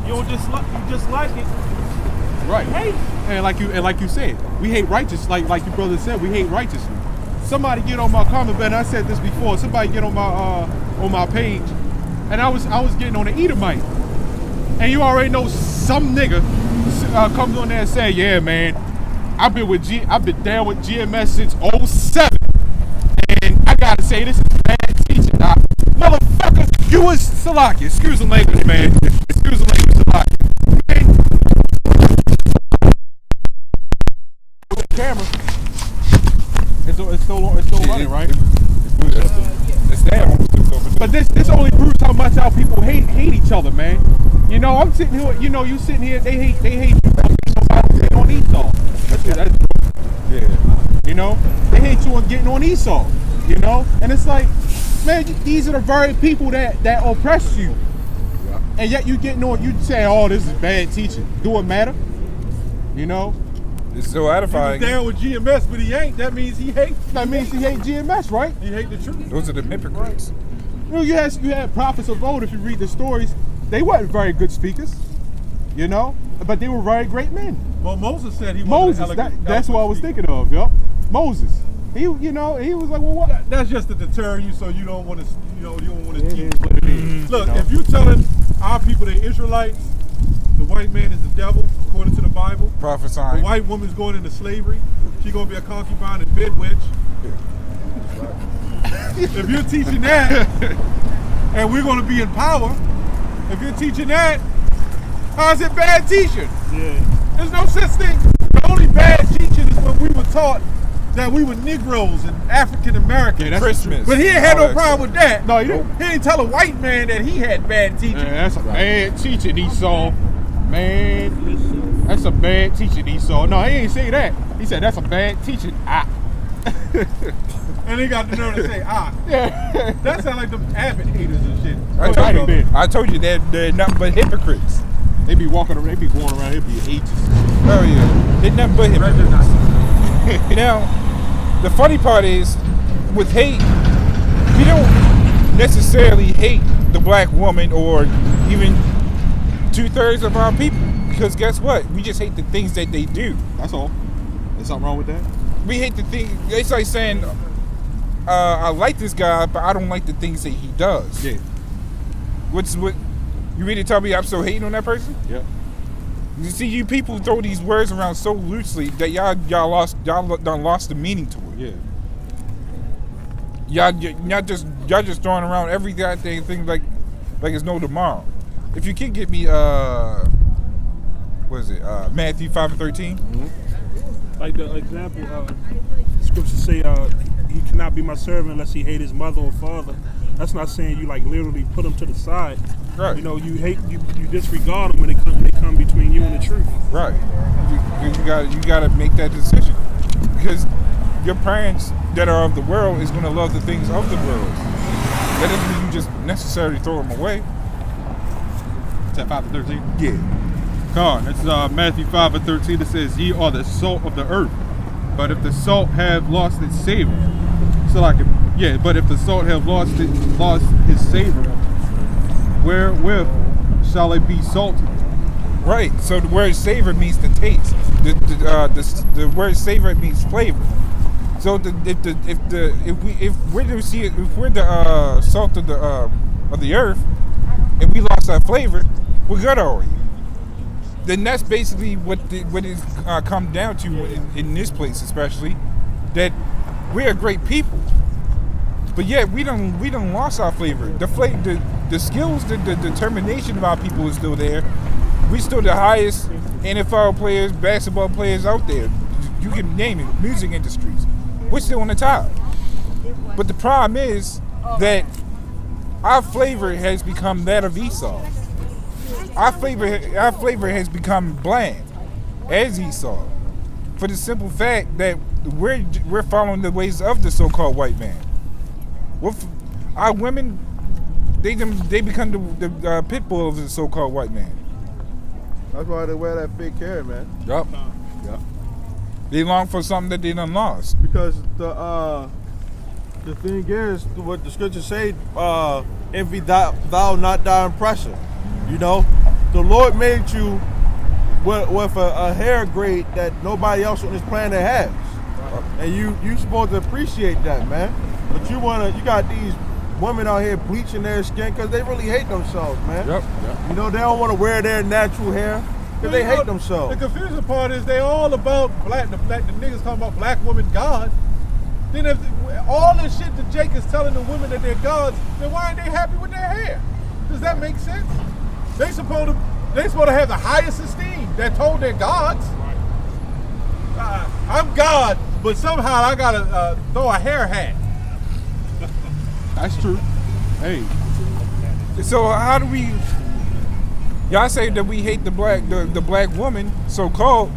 You just like it. Right. Hate. And like you said, we hate righteous. Like your brother said, we hate righteously. Somebody get on my comment, and I said this before. Somebody get on my page, and I was getting on the Edomite, and you already know some nigga comes on there and say, yeah, man, I've been down with GMS since '07, and I gotta say this is bad teaching. Nah, motherfucker, you was Salaki. Excuse the language, man. Excuse the language, Salaki. Camera. It's still running, right? But this only proves how much our people hate each other, man. You know, I'm sitting here. You know, you sitting here. They hate you on Esau. That's yeah. You know, they hate you on getting on Esau. You know, and it's like, man, these are the very people that oppress you, and yet you getting on. You say, oh, this is bad teaching. Do it matter? You know. It's so edifying. He's down with GMS, but he ain't. That means he hates. That means he hates GMS, right? He hate the truth. Those are the hypocrites. You know, you had prophets of old. If you read the stories, they weren't very good speakers, you know, but they were very great men. Well, Moses said he was that's what I was thinking of. Yep, Moses. He was like, well, what? That's just to deter you, so you don't want to, you don't want to teach. Look, you know? if you telling our people they're Israelites, the white man is the devil, according to the Bible. Prophesying. The white woman's going into slavery. She's going to be a concubine and bed witch. If you're teaching that, and we're going to be in power, if you're teaching that, how's it bad teaching? Yeah. There's no such thing. The only bad teaching is when we were taught that we were Negroes and African Americans. Yeah, Christmas. But he ain't had no problem with that. No, he didn't. He didn't tell a white man that he had bad teaching. Man, that's a bad teaching, Esau. Man, that's a bad teaching, Esau. No, he ain't say that. He said that's a bad teaching. And he got the nerve to say, Yeah. That sounds like the Abbott haters and shit. I told you they're nothing but hypocrites. They be walking around, they be going around, it be ages. Oh yeah, they're nothing but hypocrites. Now, the funny part is, with hate, we don't necessarily hate the black woman or even 2/3 of our people, because guess what? We just hate the things that they do. That's all. There's something wrong with that? We hate the thing. It's like saying, I like this guy, but I don't like the things that he does. Yeah. What? You really tell me I'm so hating on that person? Yeah. You see, you people throw these words around so loosely that y'all lost the meaning to it. Yeah. Y'all just throwing around every goddamn thing like it's no tomorrow. If you can get me what is it? Matthew 5:13. Mm-hmm. Like the example, scriptures say, he cannot be my servant unless he hate his mother or father. That's not saying you like literally put them to the side. Right. You know, you disregard them when they come between you and the truth. Right. You gotta make that decision, because your parents that are of the world is gonna love the things of the world. That doesn't mean you just necessarily throw them away. Is that 5:13? Yeah. Come on, it's Matthew 5:13. It says, "Ye are the salt of the earth, but if the salt have lost its savor, but if the salt have lost his savor, wherewith shall it be salted?" Right. So the word savor means the taste. The word savor means flavor. So if we're the salt of the earth, and we lost our flavor, we're good already. Then that's basically what it's come down to in this place, especially, that we're a great people, but yet we don't lost our flavor. The skills, the determination of our people is still there. We still the highest NFL players, basketball players out there. You can name it, music industries. We're still on the top. But the problem is that our flavor has become that of Esau. Our flavor has become bland as Esau, for the simple fact that we're following the ways of the so-called white man. Our women, they become the pit bull of the so-called white man. That's why they wear that fake hair, man. Yup. Yeah. They long for something that they done lost. Because the thing is, what the scriptures say, envy thou not thy oppressor. You know, the Lord made you with a hair grade that nobody else on this planet has, and you supposed to appreciate that, man. But you got these women out here bleaching their skin because they really hate themselves, man. Yep. You know, they don't want to wear their natural hair because they hate themselves. The confusing part is they all about the niggas talking about black women God. Then if all this shit that Jake is telling the women that they're gods, then why aren't they happy with their hair? Does that make sense? They supposed to have the highest esteem. They're told they're gods. I'm God, but somehow I gotta throw a hair hat. That's true. Hey, So how do we? Y'all say that we hate the black woman, so called,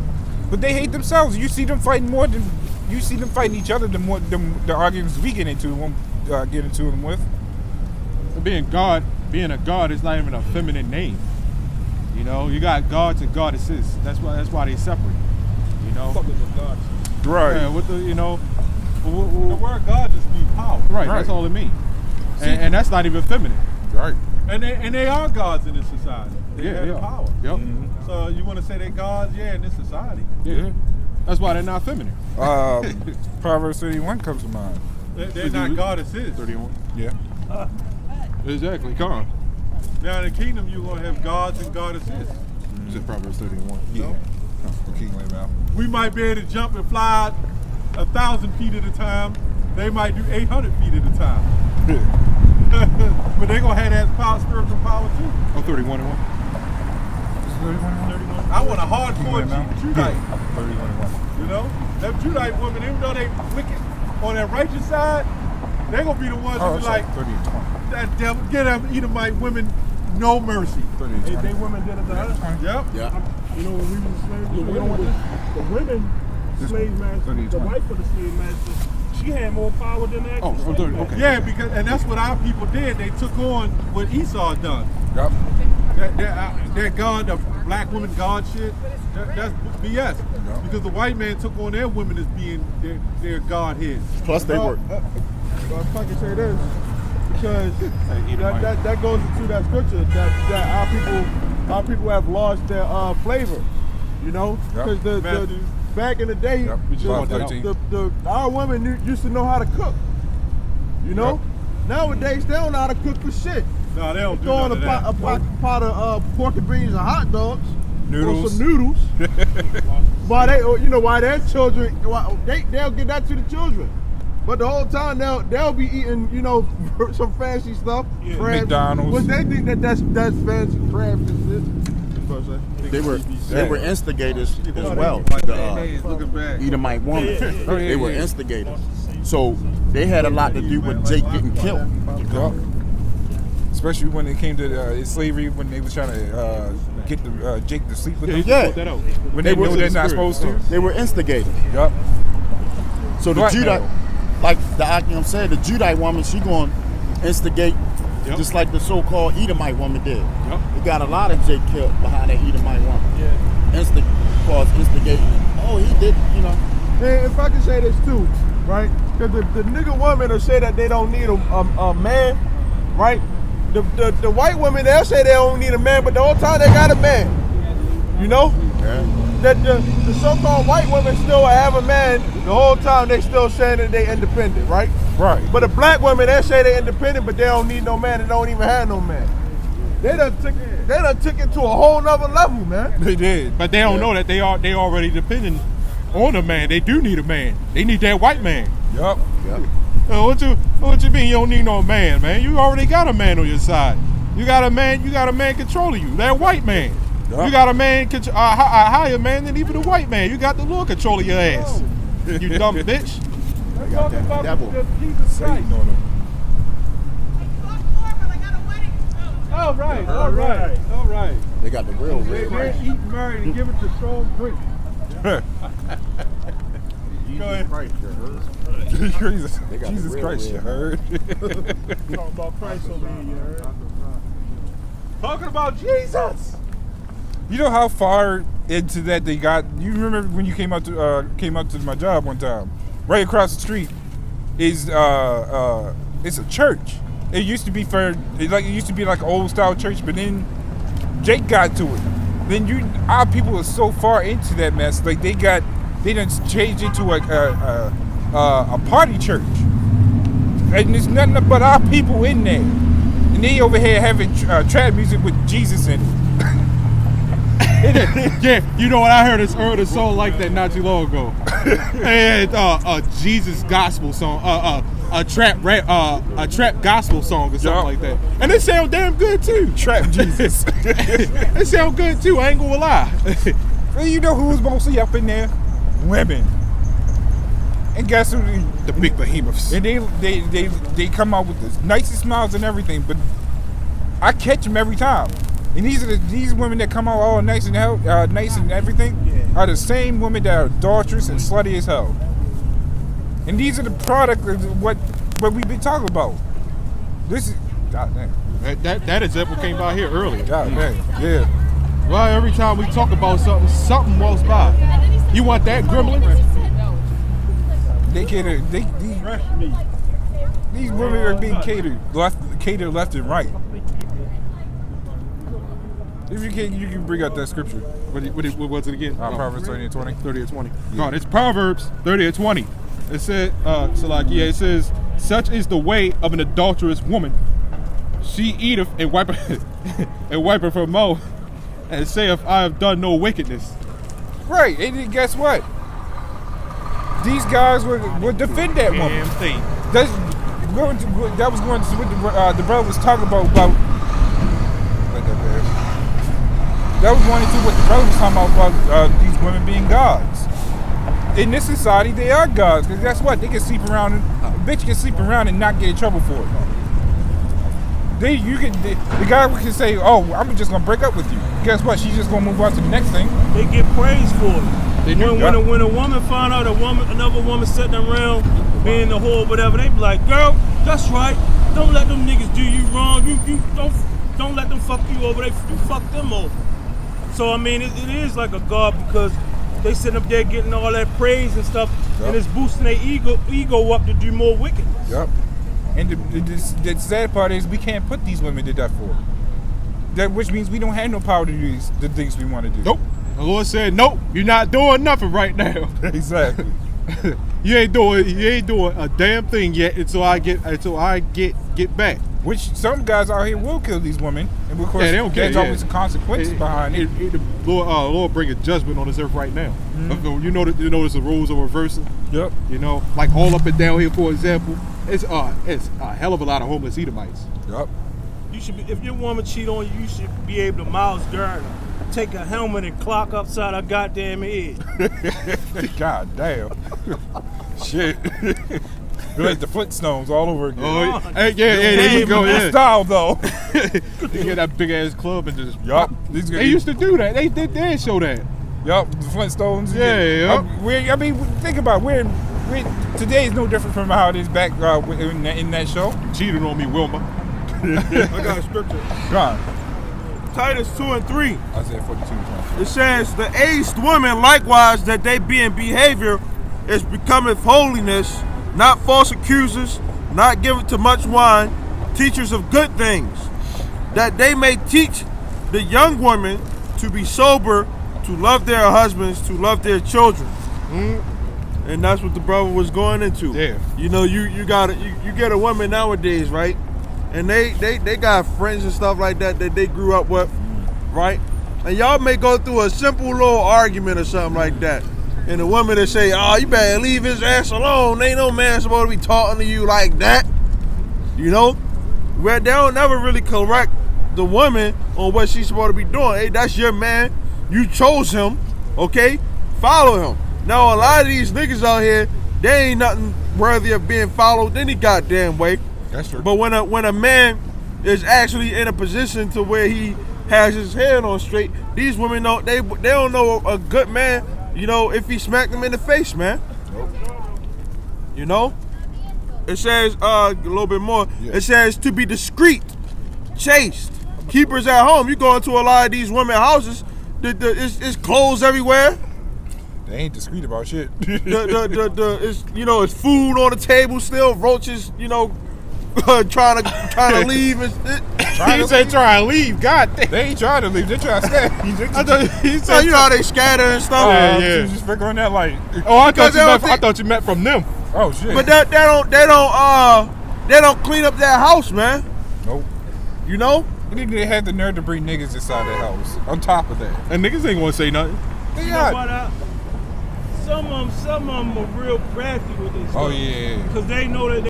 but they hate themselves. You see them fighting more than you see them fighting each other. The arguments we get into them with. being a god is not even a feminine name. You know, you got gods and goddesses. That's why they separate. You know, Right. yeah, with the The word God just means power. right. That's all it means, and that's not even feminine. Right. And they are gods in this society. They have Yeah. power. Yep. So you want to say they're gods? Yeah, in this society. Yeah. That's why they're not feminine. Proverbs 31 comes to mind. They're not goddesses. 31. Yeah. Exactly. Come on. Now in the kingdom, you're going to have gods and goddesses. It's in Proverbs 31. Yeah. King Lamau. We might be able to jump and fly 1,000 feet at a time. They might do 800 feet at a time. But they're going to have that power, spiritual power too. Oh, 31 and 1. I want a hardcore Judite. 31. You know? Them Judite women, even though they wicked on that righteous side, they're going to be the ones Oh, who be it's like, like 30 and 20. that devil, get them Edomite women no mercy. 30 and 20. They women did it to us. Yep. Yeah. You know, when we were slaves, the women slave master, 30 and the 20. wife of the slave master, she had more power than the actual Oh, slave 30, master. okay. Yeah, because and that's what our people did. They took on what Esau done. Yep. That God, the black woman God shit, that's BS. Because the white man took on their women as being their godheads. Plus they were. I'll fucking say this. Because that goes into that scripture that our people have lost their flavor, you know, Yep. because back in the day, Yep. our women used to know how to cook, you know. Nowadays they don't know how to cook for shit. No, they don't do Throwing none of that. a pot of pork and beans and hot dogs, Noodles. or some noodles. Why their children, they'll get that to the children. But the whole time they'll be eating, some fancy stuff. Yeah. Crabs. McDonald's. But they think that's fancy crabs and shit. They were instigators as well. Looking back. Edomite woman. They were instigators. So they had a lot to do with Jake getting killed. Yep. Especially when it came to slavery, when they was trying to get Jake to sleep with them. Yeah. That out. When they know they're not supposed to. They were instigators. Yep. So the Blackmail. Judite, like the Akim said, the Judite woman, she going to instigate just like the so-called Edomite woman did. Yep. We got a lot of Jake killed behind that Edomite woman. Yeah. Instigating. Oh, he did, And if I can say this too, right? Because the nigga women will say that they don't need a man, right? The white women, they'll say they don't need a man, but the whole time they got a man. You know? Yeah. That the so-called white women still have a man the whole time they still saying that they independent, right? Right. But the black women, they say they independent, but they don't need no man and don't even have no man. They done took it to a whole nother level, man. They did. But they don't know that they already dependent on a man. They do need a man. They need that white man. Yep. What you mean you don't need no man, man? You already got a man on your side. You got a man controlling you. That white man. Yep. You got a man, a higher man than even a white man. You got the Lord controlling your ass. You dumb bitch. We're talking about devil. Jesus Christ. Satan on them. All right. They got the real They eat, marry, and give it to strong drink. Go ahead. Jesus, They got Jesus the real Christ, you weird. heard? Talking about Christ over here, you heard? Talking about Jesus. You know how far into that they got? You remember when you came out to my job one time? Right across the street is it's a church. It used to be like an old style church, but then Jake got to it. Then our people are so far into that mess. Like they done changed into a party church, and there's nothing but our people in there. And they over here having trap music with Jesus in it. Yeah, you know what? I heard a song like that not too long ago. And a Jesus gospel song, a trap gospel song or something like that. And it sound damn good too. Trap Jesus. It sound good too. I ain't gonna lie. Well, you know who was mostly up in there? Women. And guess who? The big behemoths. And they come out with the nicest smiles and everything, but I catch them every time. And these women that come out all nice and everything are the same women that are adulterous and slutty as hell. And these are the product of what we've been talking about. This is God damn. That example came by here earlier. God damn. Yeah. Well, every time we talk about something walks by. You want that gremlin? They cater. These women are being catered left and right. If you can bring out that scripture. What was it again? Proverbs 30 and 20. 30 and 20. Yeah. No, it's Proverbs 30 and 20. It said, it says, such is the way of an adulterous woman. She eateth and wipeth her mouth, and saith, I have done no wickedness. Right, and then guess what? These guys would defend that woman. Damn thing. That was going to what the brother was talking about. That was going into what the brother was talking about these women being gods. In this society, they are gods. Because guess what? They can sleep around, a bitch can sleep around and not get in trouble for it. The guy can say, oh, I'm just going to break up with you. Guess what? She's just going to move on to the next thing. They get praised for it. They do. When a woman find out another woman sitting around being the whore or whatever, they be like, girl, that's right. Don't let them niggas do you wrong. You don't let them fuck you over. You fuck them over. So I mean, it is like a god because they sitting up there getting all that praise and stuff, and it's boosting their ego up to do more wickedness. Yep. And the sad part is we can't put these women to death for it. Which means we don't have no power to do the things we want to do. Nope. The Lord said, nope, you're not doing nothing right now. Exactly. You ain't doing a damn thing yet until I get back. Which some guys out here will kill these women, and of course, there's always consequences behind it. The Lord bring a judgment on this earth right now. Mm-hmm. You notice the roles are reversing. Yep. You know, like all up and down here, for example, it's a hell of a lot of homeless Edomites. Yep. You should be, if your woman cheat on you, you should be able to Miles Garner, take a helmet and clock upside her goddamn head. God damn. Shit. You're like the Flintstones all over again. Oh, hey, there you go. Yeah. Style though. You get that big ass club and just. Yup. They used to do that. They did show that. Yup. The Flintstones. Yeah. I mean, think about it. Today is no different from how it is back in that show. Cheated on me, Wilma. I got a scripture. God. Titus 2 and 3. Isaiah 42. It says, the aged women likewise, that they be in behavior is becometh holiness, not false accusers, not given to much wine, teachers of good things, that they may teach the young women to be sober, to love their husbands, to love their children. And that's what the brother was going into. Yeah. You know, you get a woman nowadays, right? And they got friends and stuff like that they grew up with, right? And y'all may go through a simple little argument or something like that. And the woman that say, oh, you better leave his ass alone. Ain't no man supposed to be talking to you like that. You know? Where they don't never really correct the woman on what she's supposed to be doing. Hey, that's your man. You chose him, okay? Follow him. Now, a lot of these niggas out here, they ain't nothing worthy of being followed any goddamn way. That's true. But when a man is actually in a position to where he has his head on straight, these women don't they don't know a good man, you know, if he smacked them in the face, man. Nope. You know? It says a little bit more. Yeah. It says to be discreet, chaste, keepers at home. You go into a lot of these women houses, it's clothes everywhere. They ain't discreet about shit. It's, you know, it's food on the table still, roaches, you know, trying to leave and shit. He said try and leave. God damn. They ain't trying to leave. They trying to stay. I thought he So said. you know how they scatter and stuff. Yeah, She yeah. was just figuring that like, Oh, I Because thought you meant from them. oh shit. But they don't clean up their house, man. Nope. You know? They had the nerve to bring niggas inside their house. On top of that, And niggas ain't gonna say nothing. they You know got. what? Some of them are real crafty with this. Oh yeah. Because they know that